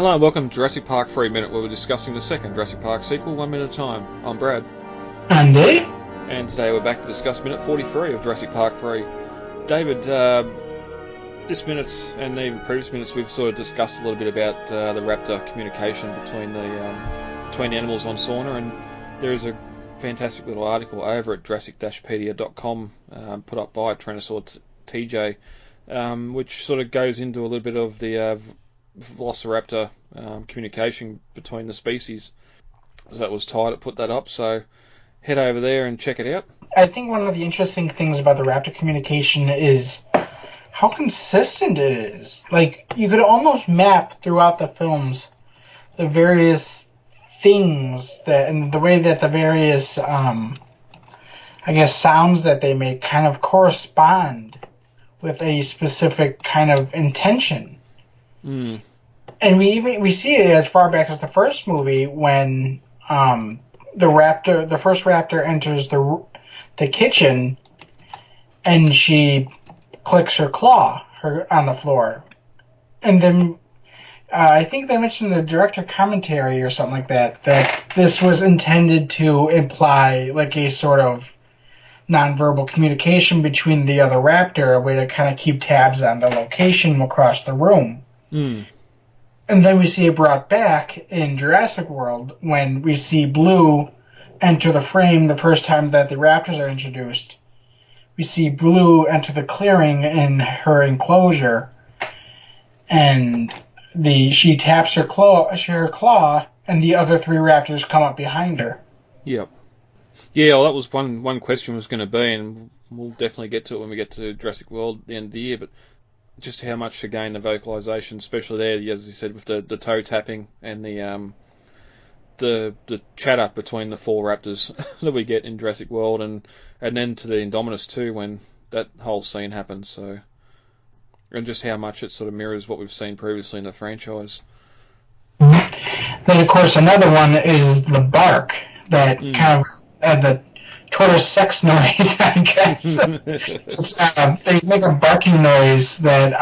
Hello and welcome to Jurassic Park 3 Minute, where we're discussing the second Jurassic Park sequel, 1 minute at a time. I'm Brad. And Dave. And today we're back to discuss minute 43 of Jurassic Park 3. David, this minute and even previous minutes we've sort of discussed a little bit about the raptor communication between the animals on sauna, and there is a fantastic little article over at jurassic-pedia.com put up by Tyrannosaur TJ, which sort of goes into a little bit of the Velociraptor communication between the species. So it was Ty that put that up, so head over there and check it out. I think one of the interesting things about the raptor communication is how consistent it is. Like, you could almost map throughout the films the various things that, and the way that the various, sounds that they make kind of correspond with a specific kind of intention. Mm. And we see it as far back as the first movie when the first raptor enters the kitchen and she clicks her claw on the floor, and then I think they mentioned in the director commentary or something like that this was intended to imply like a sort of nonverbal communication between the other raptor, a way to kind of keep tabs on the location across the room. Mm. And then we see it brought back in Jurassic World when we see Blue enter the frame the first time that the raptors are introduced. We see Blue enter the clearing in her enclosure, and she taps her claw, and the other three raptors come up behind her. Yep. Yeah, well, that was one question was going to be, and we'll definitely get to it when we get to Jurassic World at the end of the year, but just how much to gain the vocalization, especially there, as you said, with the toe tapping and the chatter between the four raptors that we get in Jurassic World, and then to the Indominus too, when that whole scene happens. So, and just how much it sort of mirrors what we've seen previously in the franchise. Then, of course, another one is the bark that kind of the total sex noise, I guess. They make a barking noise that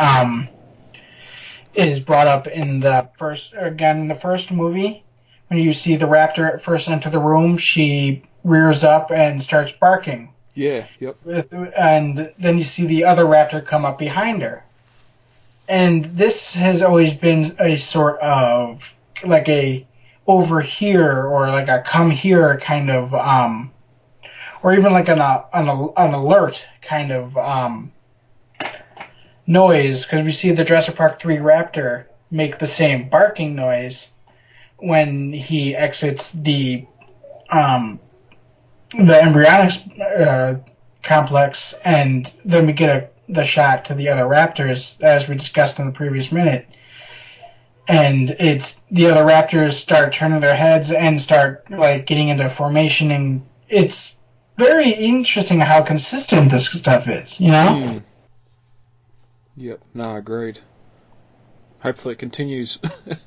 is brought up in the first movie. When you see the raptor at first enter the room, she rears up and starts barking. Yeah, yep. And then you see the other raptor come up behind her. And this has always been a sort of like a over here or like a come here kind of or even like an alert kind of noise, because we see the Jurassic Park 3 raptor make the same barking noise when he exits the embryonics complex, and then we get the shot to the other raptors as we discussed in the previous minute, and it's the other raptors start turning their heads and start like getting into formation, and it's very interesting how consistent this stuff is, you know? Yep, no, agreed. Hopefully it continues when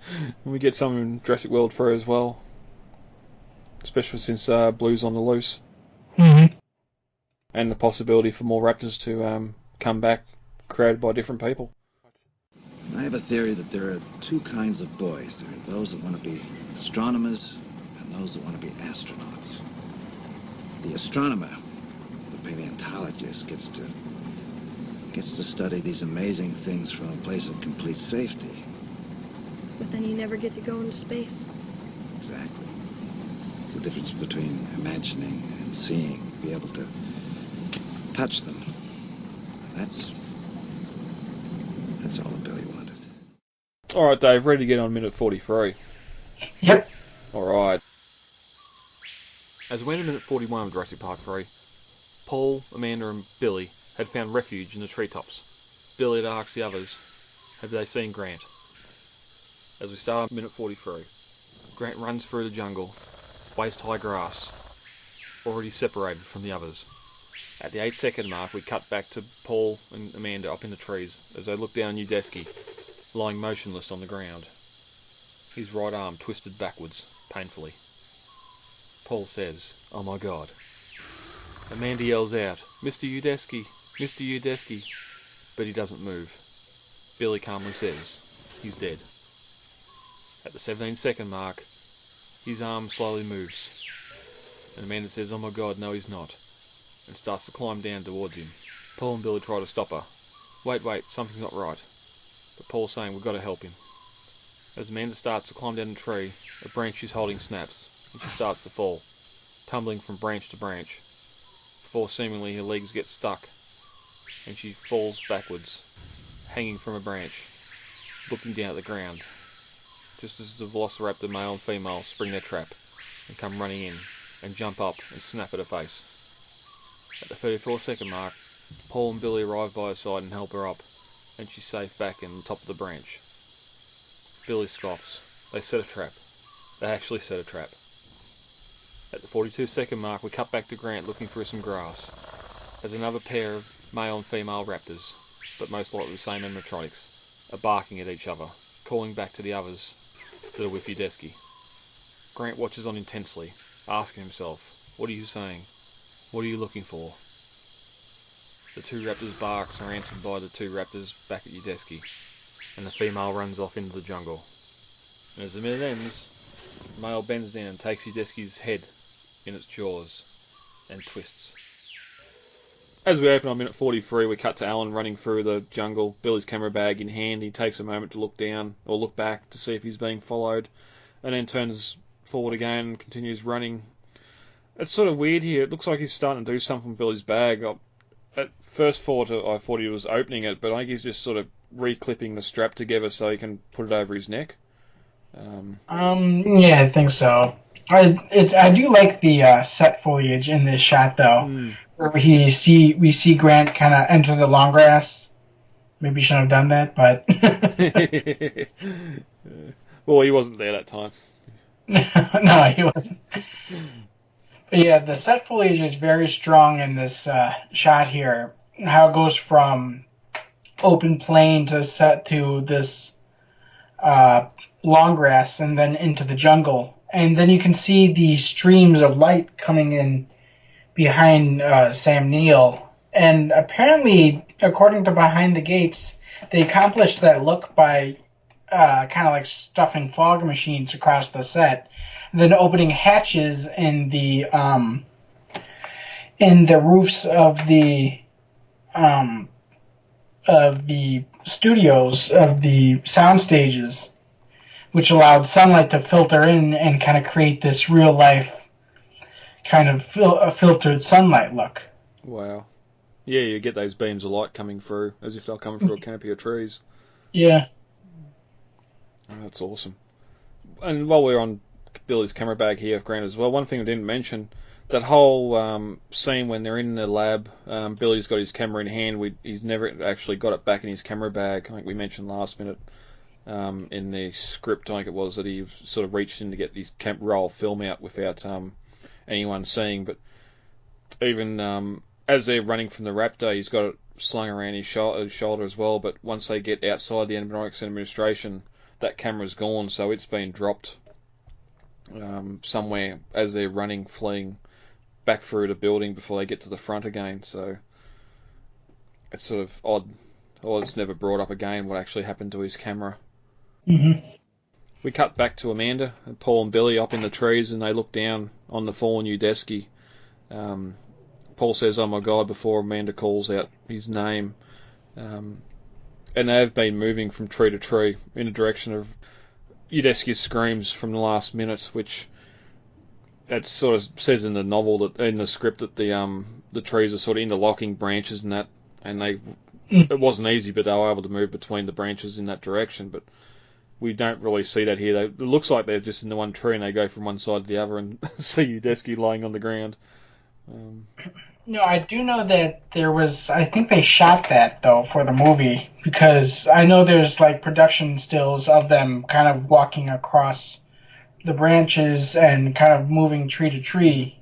we get some in Jurassic World 3 as well. Especially since Blue's on the loose. Mm-hmm. And the possibility for more raptors to come back, created by different people. I have a theory that there are two kinds of boys. There are those that want to be astronomers and those that want to be astronauts. The astronomer, the paleontologist, gets to study these amazing things from a place of complete safety. But then you never get to go into space. Exactly. It's the difference between imagining and seeing, be able to touch them. That's all that Billy wanted. Alright, Dave, ready to get on minute 43? Yep. Alright. As we enter minute 41 of Jurassic Park 3, Paul, Amanda and Billy had found refuge in the treetops. Billy had asked the others, have they seen Grant? As we start minute 43, Grant runs through the jungle, waist-high grass, already separated from the others. At the 8-second mark, we cut back to Paul and Amanda up in the trees as they look down Udesky, lying motionless on the ground, his right arm twisted backwards, painfully. Paul says, "Oh my God." Amanda yells out, "Mr. Udesky, Mr. Udesky," but he doesn't move. Billy calmly says, "He's dead." At the 17-second mark, his arm slowly moves, and Amanda says, "Oh my God, no he's not," and starts to climb down towards him. Paul and Billy try to stop her. Wait, something's not right. But Paul's saying, "We've got to help him." As Amanda starts to climb down the tree, a branch she's holding snaps, and she starts to fall, tumbling from branch to branch, before seemingly her legs get stuck, and she falls backwards, hanging from a branch, looking down at the ground, just as the Velociraptor male and female spring their trap, and come running in, and jump up and snap at her face. At the 34-second mark, Paul and Billy arrive by her side and help her up, and she's safe back in the top of the branch. Billy scoffs. They set a trap. They actually set a trap. At the 42-second mark, we cut back to Grant looking through some grass, as another pair of male and female raptors, but most likely the same animatronics, are barking at each other, calling back to the others that are with Udesky. Grant watches on intensely, asking himself, "What are you saying? What are you looking for?" The two raptors' barks are answered by the two raptors back at Udesky, and the female runs off into the jungle. And as the minute ends, the male bends down and takes Udesky's head in its jaws and twists. As we open on minute 43, we cut to Alan running through the jungle, Billy's camera bag in hand. He takes a moment to look down, or look back to see if he's being followed, and then turns forward again and continues running. It's sort of weird here. It looks like he's starting to do something with Billy's bag. At first thought, I thought he was opening it, but I think he's just sort of reclipping the strap together so he can put it over his neck. Yeah, I think so. I do like the set foliage in this shot, though. Where we see Grant kind of enter the long grass. Maybe shouldn't have done that, but... Well, he wasn't there that time. No, he wasn't. But yeah, the set foliage is very strong in this shot here. How it goes from open plain to set to this long grass and then into the jungle. And then you can see the streams of light coming in behind Sam Neill. And apparently, according to Behind the Gates, they accomplished that look by kind of like stuffing fog machines across the set, and then opening hatches in the roofs of the studios, of the sound stages, which allowed sunlight to filter in and kind of create this real life kind of filtered sunlight look. Wow. Yeah, you get those beams of light coming through as if they're coming through a canopy of trees. Yeah. Oh, that's awesome. And while we're on Billy's camera bag here, Grant, as well, one thing I didn't mention, that whole scene when they're in the lab, Billy's got his camera in hand. He's never actually got it back in his camera bag. I think we mentioned last minute in the script, I think it was, that he sort of reached in to get his roll film out without anyone seeing. But even as they're running from the raptor, he's got it slung around his shoulder as well. But once they get outside the animatronics administration, that camera's gone, so it's been dropped somewhere as they're running, fleeing back through the building before they get to the front again. So it's sort of odd. Well, it's never brought up again what actually happened to his camera. Mm-hmm. We cut back to Amanda and Paul and Billy up in the trees, and they look down on the fallen Udesky. Paul says, "Oh my God," before Amanda calls out his name. And they've been moving from tree to tree in the direction of Udesky's screams from the last minute, which it sort of says in the novel, that in the script, that the trees are sort of interlocking branches and that, and it wasn't easy, but they were able to move between the branches in that direction. But we don't really see that here. It looks like they're just in the one tree and they go from one side to the other and see Udesky lying on the ground. No, I do know that there was, I think they shot that, though, for the movie, because I know there's, like, production stills of them kind of walking across the branches and kind of moving tree to tree.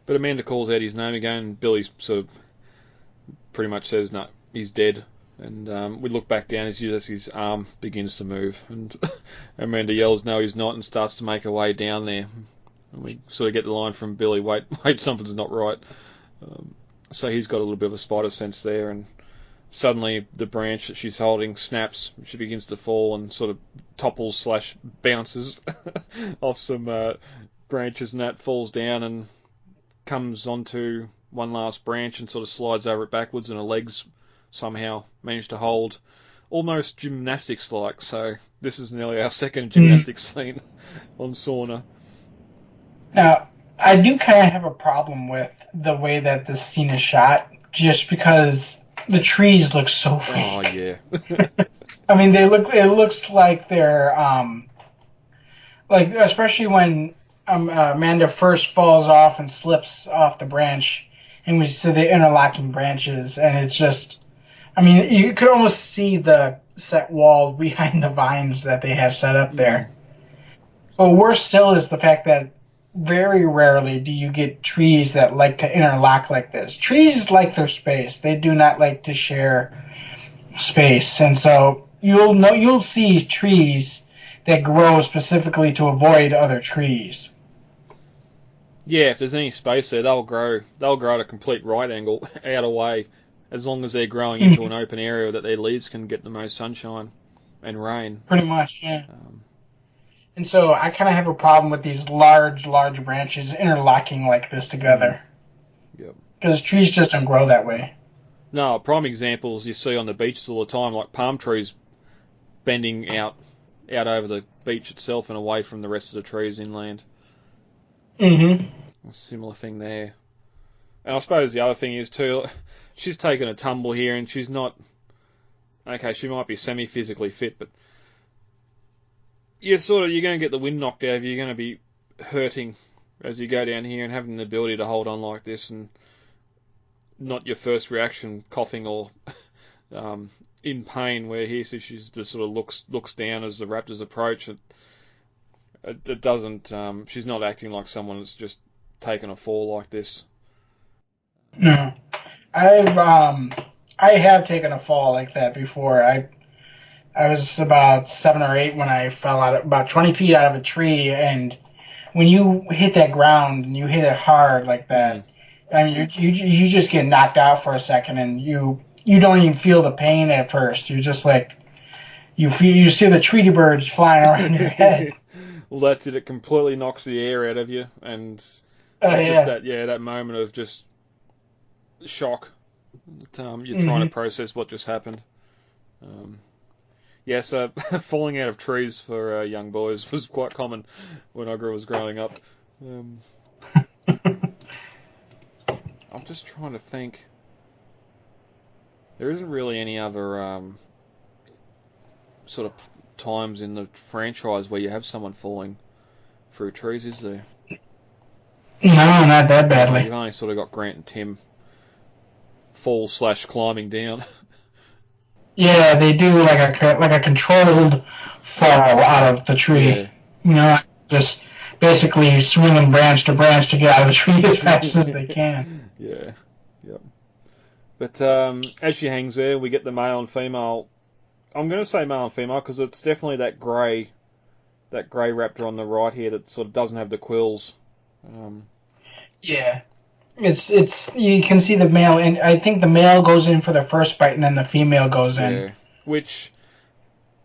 But Amanda calls out his name again, and Billy sort of pretty much says, no, he's dead. And we look back down as his arm begins to move, and Amanda yells, "No, he's not," and starts to make her way down there. And we sort of get the line from Billy, wait, something's not right. So he's got a little bit of a spider sense there, and suddenly the branch that she's holding snaps. She begins to fall and sort of topples / bounces off some branches, and that falls down and comes onto one last branch and sort of slides over it backwards, and her legs somehow manage to hold, almost gymnastics-like. So this is nearly our second gymnastics scene on Sauna. Now, I do kind of have a problem with the way that this scene is shot, just because the trees look so fake. Oh, yeah. I mean, it looks like they're, like, especially when Amanda first falls off and slips off the branch, and we see the interlocking branches, and it's just, I mean, you could almost see the set wall behind the vines that they have set up there. But worse still is the fact that very rarely do you get trees that like to interlock like this. Trees like their space. They do not like to share space. And so you'll see trees that grow specifically to avoid other trees. Yeah, if there's any space there, they'll grow at a complete right angle, out of way, as long as they're growing into an open area that their leaves can get the most sunshine and rain. Pretty much, yeah. And so I kind of have a problem with these large branches interlocking like this together. Yep. Because trees just don't grow that way. No, prime examples you see on the beaches all the time, like palm trees bending out over the beach itself and away from the rest of the trees inland. Mm-hmm. A similar thing there. And I suppose the other thing is too, she's taken a tumble here and she's not... Okay, she might be semi-physically fit, but you're going to get the wind knocked out of you. You're going to be hurting as you go down here, and having the ability to hold on like this and not your first reaction coughing or in pain, where here she just sort of looks down as the raptors approach. It doesn't. She's not acting like someone that's just taken a fall like this. No, I have taken a fall like that before. I was about 7 or 8 when I fell out about 20 feet out of a tree, and when you hit that ground and you hit it hard like that, I mean, you just get knocked out for a second, and you don't even feel the pain at first. You're just like, you see the Tweety birds flying around your head. Well, that's it. It completely knocks the air out of you, and that moment of just shock. You're trying to process what just happened. So falling out of trees for young boys was quite common when I was growing up. I'm just trying to think. There isn't really any other sort of times in the franchise where you have someone falling through trees, is there? No, not that badly. You've only sort of got Grant and Tim fall / climbing down. Yeah, they do like a controlled fall out of the tree. Yeah. You know, just basically swinging branch to branch to get out of the tree as fast as they can. Yeah, yep. But as she hangs there, we get the male and female. I'm going to say male and female because it's definitely that grey raptor on the right here that sort of doesn't have the quills. Yeah. It's you can see the male, and I think the male goes in for the first bite, and then the female goes in. Yeah, which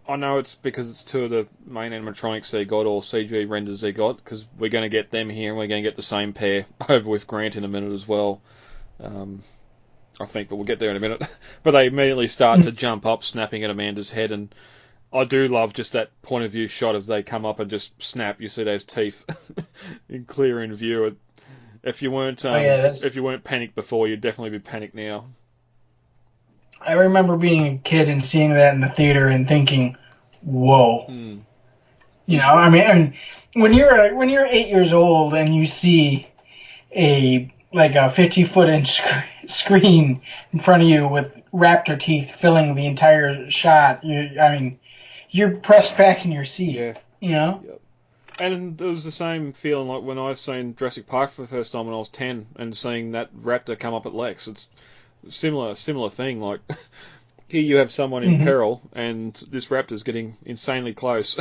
I know it's because it's two of the main animatronics they got, or CG renders they got, because we're going to get them here, and we're going to get the same pair over with Grant in a minute as well. I think, but we'll get there in a minute. But they immediately start to jump up, snapping at Amanda's head, and I do love just that point of view shot as they come up and just snap. You see those teeth clear in view. If you weren't panicked before, you'd definitely be panicked now. I remember being a kid and seeing that in the theater and thinking, "Whoa!" You know, I mean, when you're 8 years old and you see a 50-foot screen in front of you with raptor teeth filling the entire shot, you're pressed back in your seat. Yeah. You know. Yep. And it was the same feeling like when I seen Jurassic Park for the first time when I was 10 and seeing that raptor come up at Lex. It's similar thing. Like here you have someone in peril and this raptor's getting insanely close.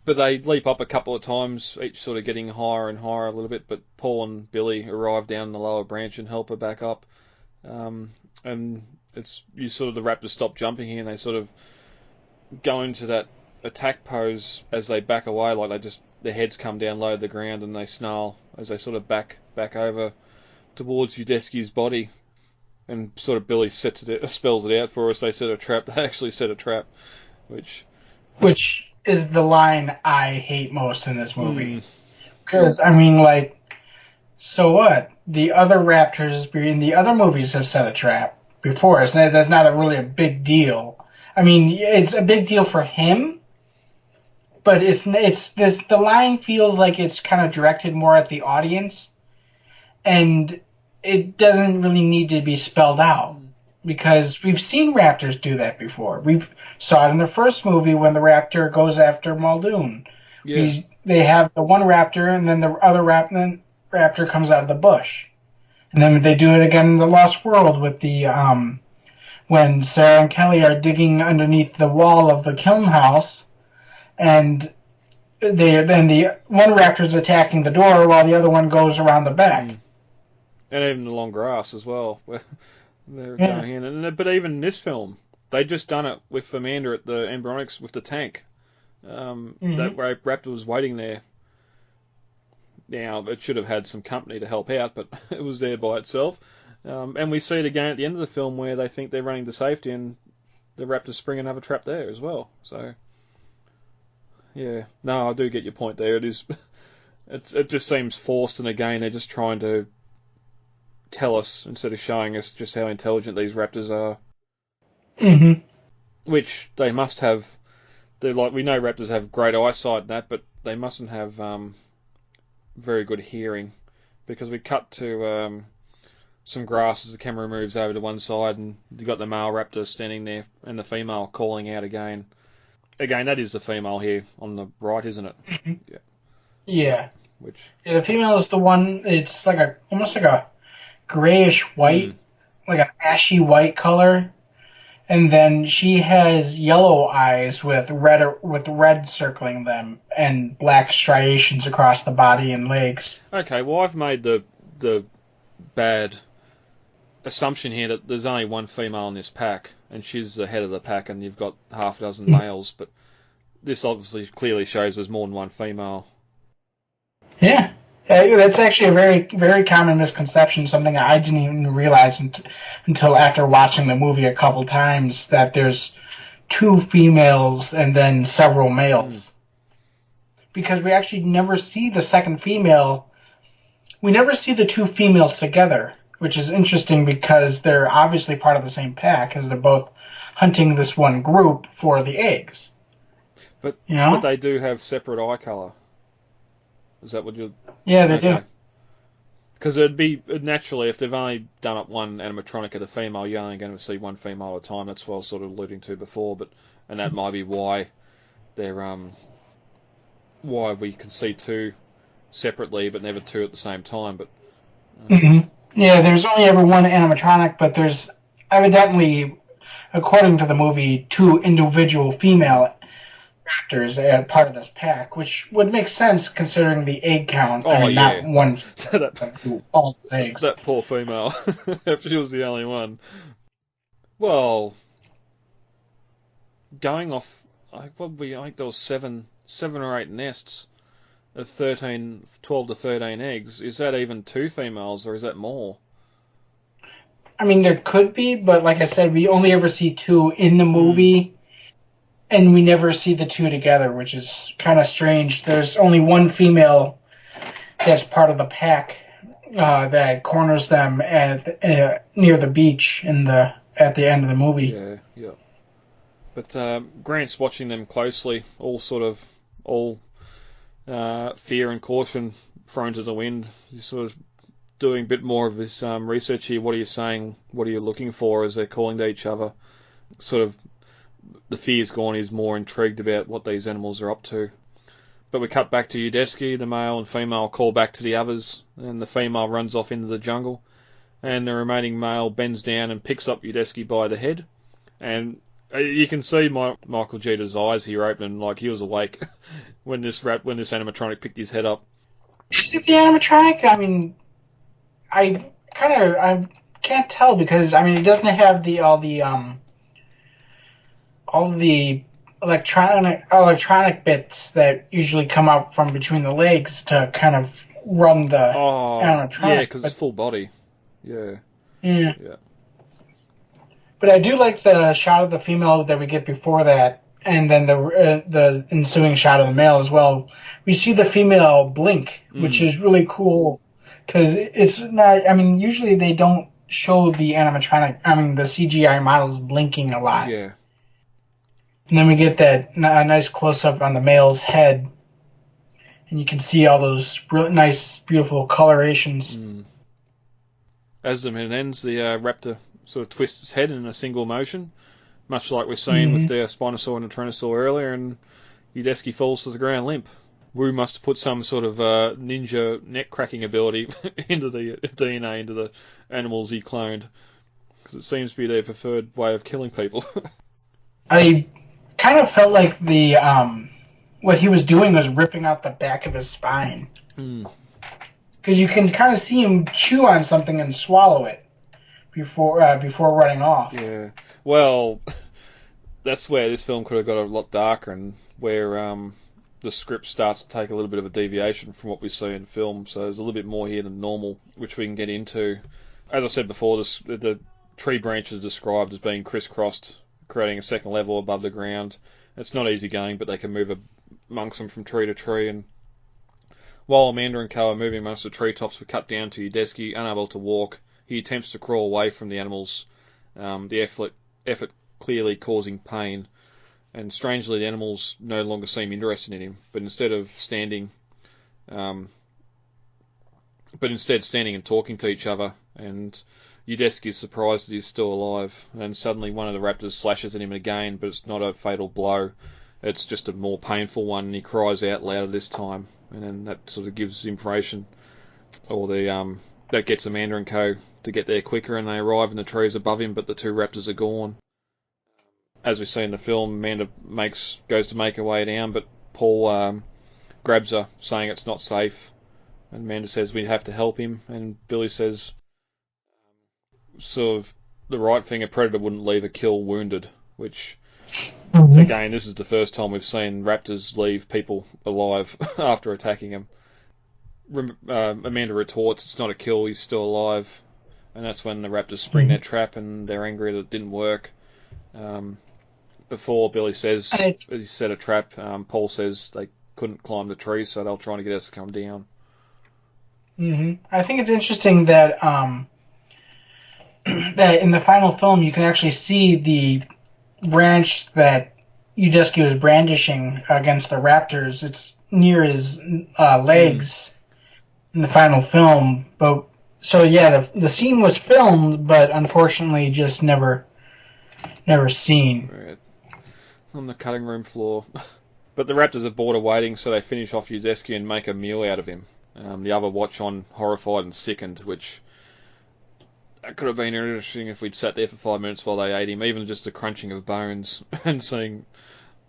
But they leap up a couple of times, each sort of getting higher and higher a little bit. But Paul and Billy arrive down in the lower branch and help her back up. and the raptors stop jumping here, and they sort of go into that attack pose as they back away, like their heads come down low to the ground, and they snarl as they sort of back over towards Udesky's body. And sort of Billy spells it out for us. They set a trap. They actually set a trap, which is the line I hate most in this movie. Because I mean, like, so what? The other raptors in the other movies have set a trap before us. That's not really a big deal. I mean, it's a big deal for him, but the line feels like it's kind of directed more at the audience, and it doesn't really need to be spelled out, because we've seen raptors do that before. We saw it in the first movie when the raptor goes after Muldoon. Yeah. They have the one raptor, and then the other raptor comes out of the bush. And then they do it again in The Lost World with the when Sarah and Kelly are digging underneath the wall of the kiln house, and then the one raptor's attacking the door while the other one goes around the back. And even the long grass as well, where they're going in. But even in this film, they just done it with Amanda at the embryonics with the tank. That raptor was waiting there. Now, it should have had some company to help out, but it was there by itself. And we see it again at the end of the film where they think they're running to safety, and the raptors spring another trap there as well. So, yeah. No, I do get your point there. It just seems forced, and again, they're just trying to tell us instead of showing us just how intelligent these raptors are. Which they must have. We know raptors have great eyesight and that, but they mustn't have very good hearing, because we cut to some grass as the camera moves over to one side, and you've got the male raptor standing there and the female calling out again. Again, that is the female here on the right, isn't it? Yeah. Yeah, the female is the one. It's like almost like a grayish white, like an ashy white color, and then she has yellow eyes with red circling them and black striations across the body and legs. Okay, well, I've made the bad assumption here that there's only one female in this pack, and she's the head of the pack, and you've got half a dozen males, but this obviously clearly shows there's more than one female. Yeah. That's actually a very, very common misconception, something I didn't even realize until after watching the movie a couple times, that there's two females and then several males. Because we actually never see the second female. We never see the two females together, which is interesting because they're obviously part of the same pack, because they're both hunting this one group for the eggs. But they do have separate eye colour. Is that what you're... Yeah, they do. Because it'd be, naturally, if they've only done up one animatronic at a female, you're only going to see one female at a time. That's what I was sort of alluding to before, and that might be why they're, why we can see two separately, but never two at the same time, but... Yeah, there's only ever one animatronic, but there's evidently, according to the movie, two individual female raptors as part of this pack, which would make sense considering the egg count. Not one all the eggs. That poor female, if she was the only one. Well, going off, I think there was seven or eight nests of 12 to 13 eggs. Is that even two females, or is that more? I mean, there could be, but like I said, we only ever see two in the movie. And we never see the two together, which is kind of strange. There's only one female that's part of the pack that corners them near the beach at the end of the movie. Yeah. But Grant's watching them closely, all fear and caution thrown to the wind. He's sort of doing a bit more of his research here. What are you saying? What are you looking for as they're calling to each other? Sort of the fear's gone. He's more intrigued about what these animals are up to. But we cut back to Udesky. The male and female call back to the others, and the female runs off into the jungle, and the remaining male bends down and picks up Udesky by the head, and you can see Michael Jeter's eyes here opening, like he was awake when this animatronic picked his head up. Is it the animatronic? I mean, I'm can't tell because I mean it doesn't have all the electronic bits that usually come out from between the legs to kind of run the animatronic. Yeah, because it's full body. Yeah. Yeah. Yeah. But I do like the shot of the female that we get before that, and then the ensuing shot of the male as well. We see the female blink, which is really cool because it's not. I mean, usually they don't show the the CGI models blinking a lot. Yeah. And then we get that nice close up on the male's head, and you can see all those nice, beautiful colorations. As the minute ends, the raptor sort of twists its head in a single motion, much like we've seen with the Spinosaur and the Tyrannosaur earlier, and Udesky falls to the ground limp. Wu must have put some sort of ninja neck-cracking ability into the DNA into the animals he cloned, because it seems to be their preferred way of killing people. I kind of felt like what he was doing was ripping out the back of his spine. Because you can kind of see him chew on something and swallow it before running off. Yeah. Well, that's where this film could have got a lot darker, and where the script starts to take a little bit of a deviation from what we see in film. So there's a little bit more here than normal, which we can get into. As I said before, the tree branches are described as being crisscrossed, creating a second level above the ground. It's not easy going, but they can move amongst them from tree to tree. And while Amanda and Co are moving amongst the treetops, we cut down to Udesky, unable to walk. He attempts to crawl away from the animals, the effort clearly causing pain. And strangely, the animals no longer seem interested in him, but instead standing and talking to each other. And Udesky is surprised that he's still alive. And suddenly one of the raptors slashes at him again, but it's not a fatal blow. It's just a more painful one, and he cries out louder this time. And then that sort of gives information, or that gets Amanda and Co to get there quicker, and they arrive in the trees above him, but the two raptors are gone. As we see in the film, Amanda goes to make her way down, but Paul grabs her, saying it's not safe. And Amanda says we have to help him, and Billy says sort of the right thing, a predator wouldn't leave a kill wounded, which again, this is the first time we've seen raptors leave people alive after attacking them. Amanda retorts it's not a kill, he's still alive, and that's when the raptors spring their trap, and they're angry that it didn't work. Before Billy says he set a trap, Paul says they couldn't climb the tree, so they're trying to get us to come down. I think it's interesting that that in the final film you can actually see the branch that Udesky was brandishing against the raptors. It's near his legs in the final film. But so yeah, the scene was filmed, but unfortunately just never seen. Right. On the cutting room floor. But the raptors are bored of waiting, so they finish off Udesky and make a meal out of him. The other watch on, horrified and sickened, which that could have been interesting if we'd sat there for 5 minutes while they ate him, even just the crunching of bones and seeing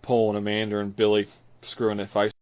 Paul and Amanda and Billy screwing their faces